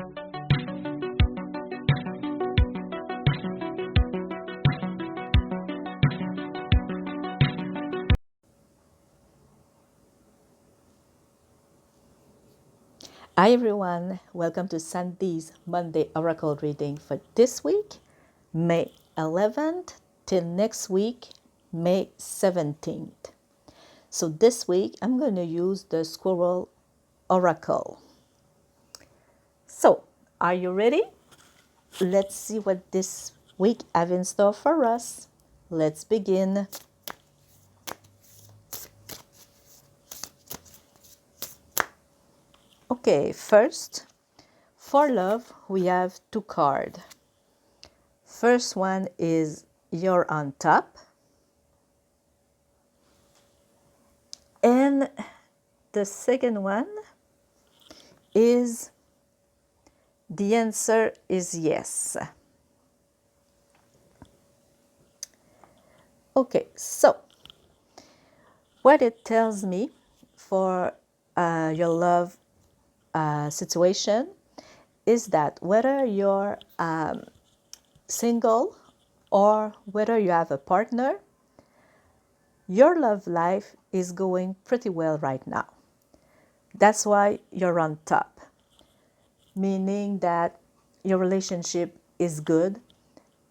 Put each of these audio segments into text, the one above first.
Hi everyone, welcome to Sandy's Monday Oracle reading for this week, May 11th till next week, May 17th. So this week I'm going to use the Squirrel Oracle. So, are you ready? Let's see what this week have in store for us. Let's begin. Okay, first, for love, we have two cards. First one is You're on Top. And the second one is The answer is yes. Okay, so what it tells me for your love situation is that whether you're single or whether you have a partner, your love life is going pretty well right now. That's why you're on top, meaning that your relationship is good.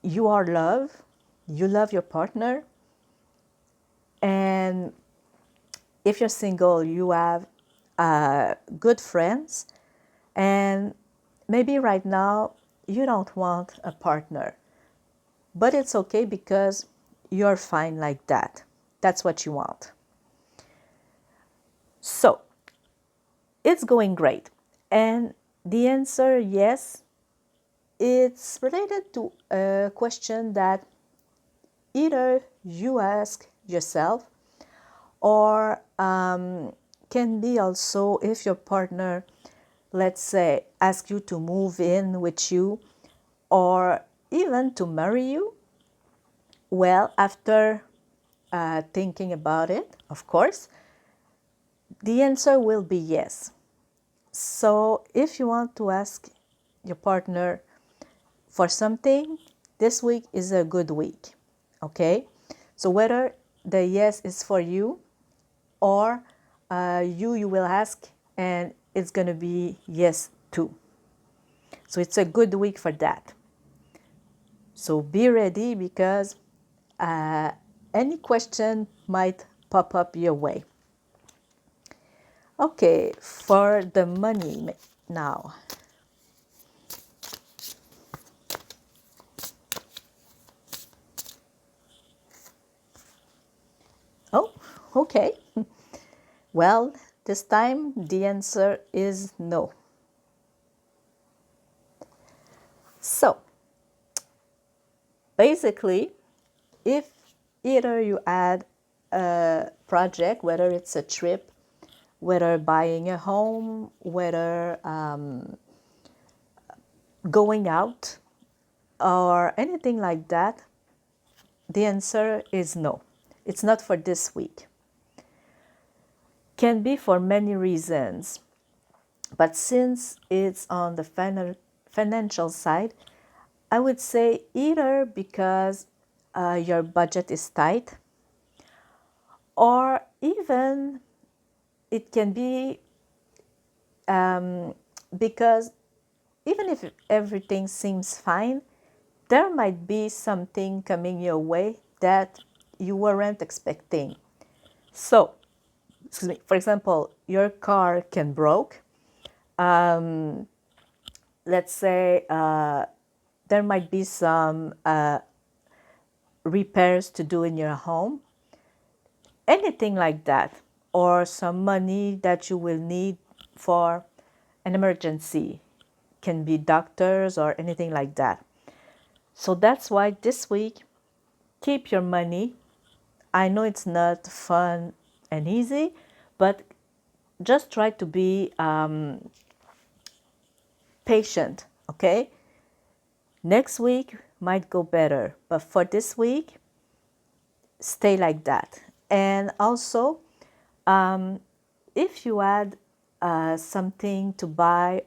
You are love, you love your partner, and if you're single, you have good friends, and maybe right now you don't want a partner, but it's okay because you're fine like that. That's what you want. So it's going great. And the answer, yes, it's related to a question that either you ask yourself or can be also if your partner, let's say, ask you to move in with you or even to marry you. Well, after thinking about it, of course, the answer will be yes. So if you want to ask your partner for something, this week is a good week, okay? So whether the yes is for you or you will ask and it's going to be yes too. So it's a good week for that. So be ready because any question might pop up your way. Okay, for the money now. Oh, okay. Well, this time the answer is no. So, basically, if either you add a project, whether it's a trip, whether buying a home, whether going out, or anything like that, the answer is no. It's not for this week. Can be for many reasons, but since it's on the financial side, I would say either because your budget is tight, or even it can be because even if everything seems fine, there might be something coming your way that you weren't expecting. So, excuse me, for example, your car can broke. Let's say there might be some repairs to do in your home, anything like that, or some money that you will need for an emergency, can be doctors or anything like that. So that's why this week, keep your money. I know it's not fun and easy, but just try to be patient, okay? Next week might go better, but for this week, stay like that. And also, if you add something to buy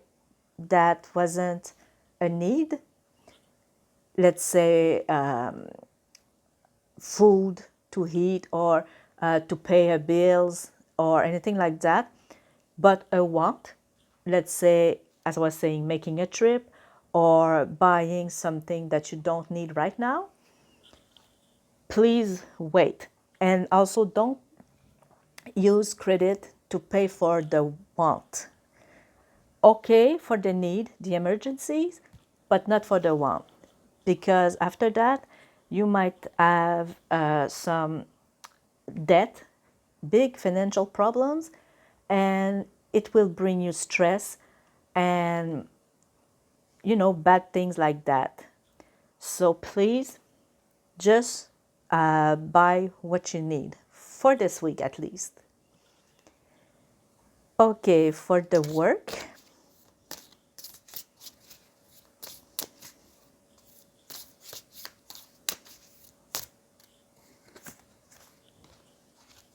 that wasn't a need, let's say food to eat or to pay her bills or anything like that, but a want, let's say, as I was saying, making a trip or buying something that you don't need right now, please wait. And also don't use credit to pay for the want. Okay for the need, the emergencies, but not for the want. Because after that, you might have some debt, big financial problems, and it will bring you stress and, bad things like that. So please just buy what you need for this week at least. Okay, for the work.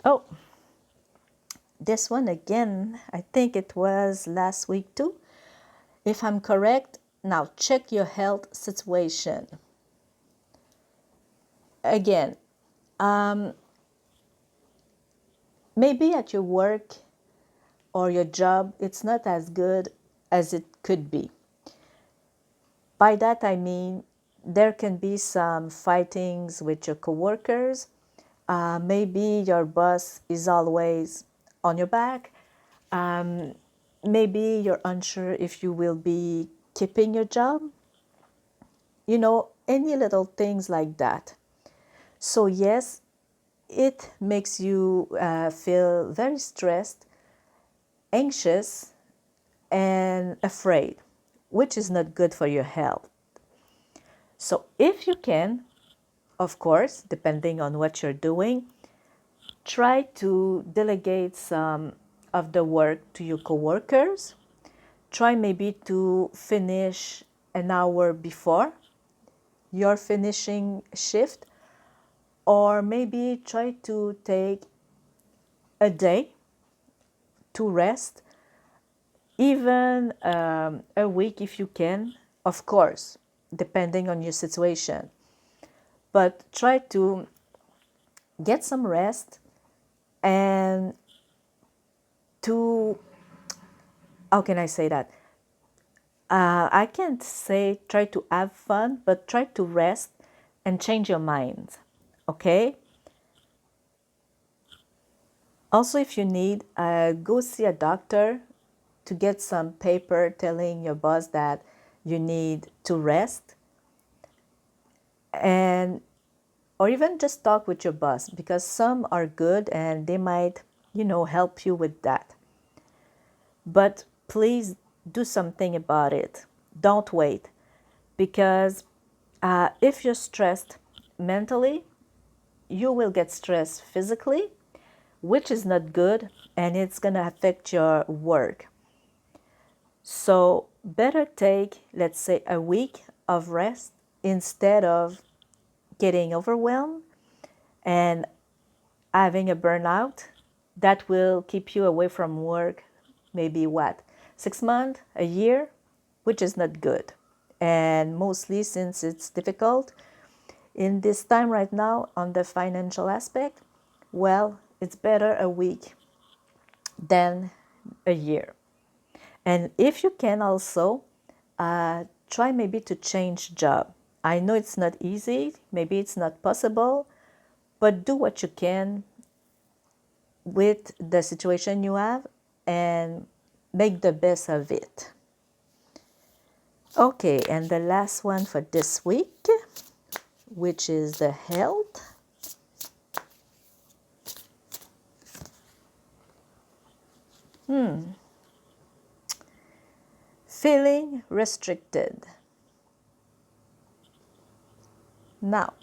Oh, this one again, I think it was last week too. If I'm correct, now check your health situation. Again, maybe at your work or your job, it's not as good as it could be. By that I mean there can be some fightings with your coworkers. Maybe your boss is always on your back. Maybe you're unsure if you will be keeping your job. Any little things like that. So yes, it makes you feel very stressed, anxious, and afraid, which is not good for your health. So if you can, of course, depending on what you're doing, try to delegate some of the work to your coworkers. Try maybe to finish an hour before your finishing shift, or maybe try to take a day to rest, even a week if you can, of course, depending on your situation. But try to get some rest and to, how can I say that? I can't say try to have fun, but try to rest and change your mind, okay? Also, if you need, go see a doctor to get some paper telling your boss that you need to rest, and or even just talk with your boss, because some are good and they might, help you with that. But please do something about it. Don't wait, because if you're stressed mentally, you will get stressed physically, which is not good, and it's going to affect your work. So better take, let's say, a week of rest instead of getting overwhelmed and having a burnout that will keep you away from work, maybe 6 months, a year, which is not good. And mostly since it's difficult in this time right now on the financial aspect, well, it's better a week than a year. And if you can also try maybe to change job. I know it's not easy, maybe it's not possible, but do what you can with the situation you have and make the best of it. Okay, and the last one for this week, which is the health. Feeling restricted. Now,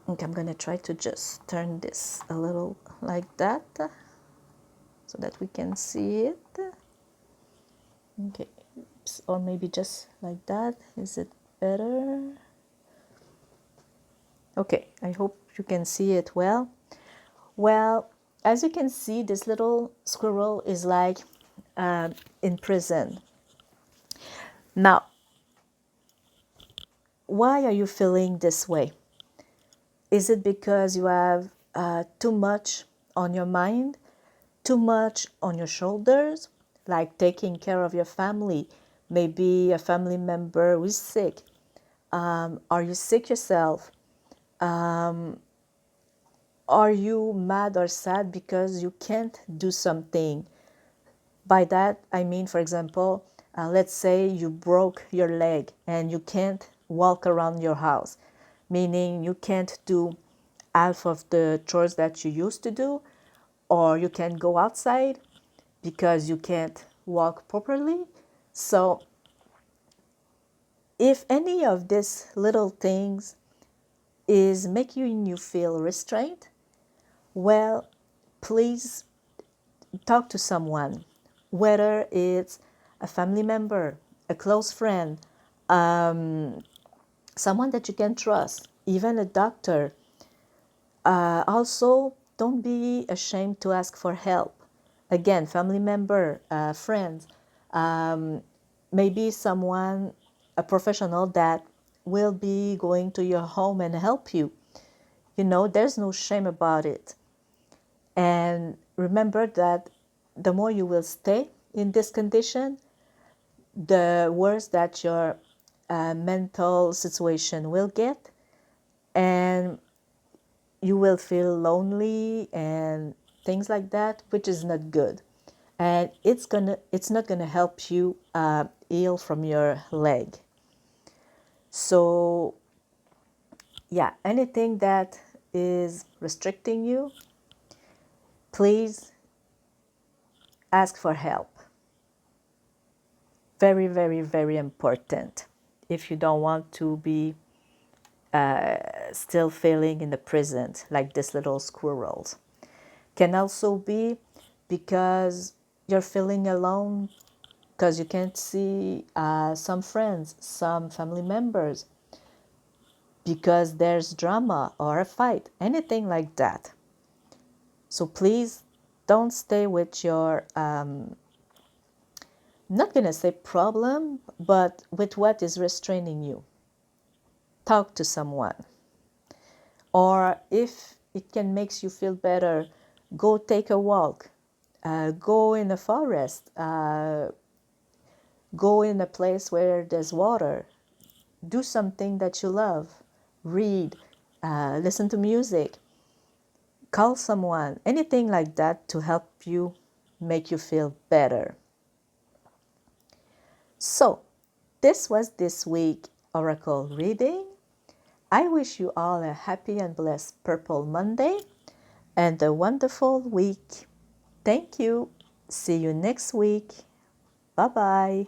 okay, I'm going to try to just turn this a little like that so that we can see it. Okay, or maybe just like that. Is it better? Okay, I hope you can see it well. Well, as you can see, this little squirrel is like in prison. Now, why are you feeling this way? Is it because you have too much on your mind, too much on your shoulders, like taking care of your family? Maybe a family member who is sick. Are you sick yourself? Are you mad or sad because you can't do something? By that, I mean, for example, let's say you broke your leg and you can't walk around your house, meaning you can't do half of the chores that you used to do, or you can't go outside because you can't walk properly. So, if any of these little things is making you feel restrained, well, please talk to someone, whether it's a family member, a close friend, someone that you can trust, even a doctor. Also, don't be ashamed to ask for help. Again, family member, friends, maybe someone, a professional that will be going to your home and help you. You know, there's no shame about it. And remember that the more you will stay in this condition, the worse that your mental situation will get, and you will feel lonely and things like that, which is not good. And it's not gonna help you heal from your leg. So yeah, anything that is restricting you, please ask for help. Very, very, very important if you don't want to be still feeling in the present like this little squirrels. Can also be because you're feeling alone because you can't see some friends, some family members, because there's drama or a fight, anything like that. So please don't stay with your not going to say problem, but with what is restraining you. Talk to someone. Or if it can make you feel better, go take a walk, go in the forest, go in a place where there's water, do something that you love, read, listen to music, call someone, anything like that to help you make you feel better. So, this was this week Oracle reading. I wish you all a happy and blessed Purple Monday and a wonderful week. Thank you. See you next week. Bye bye.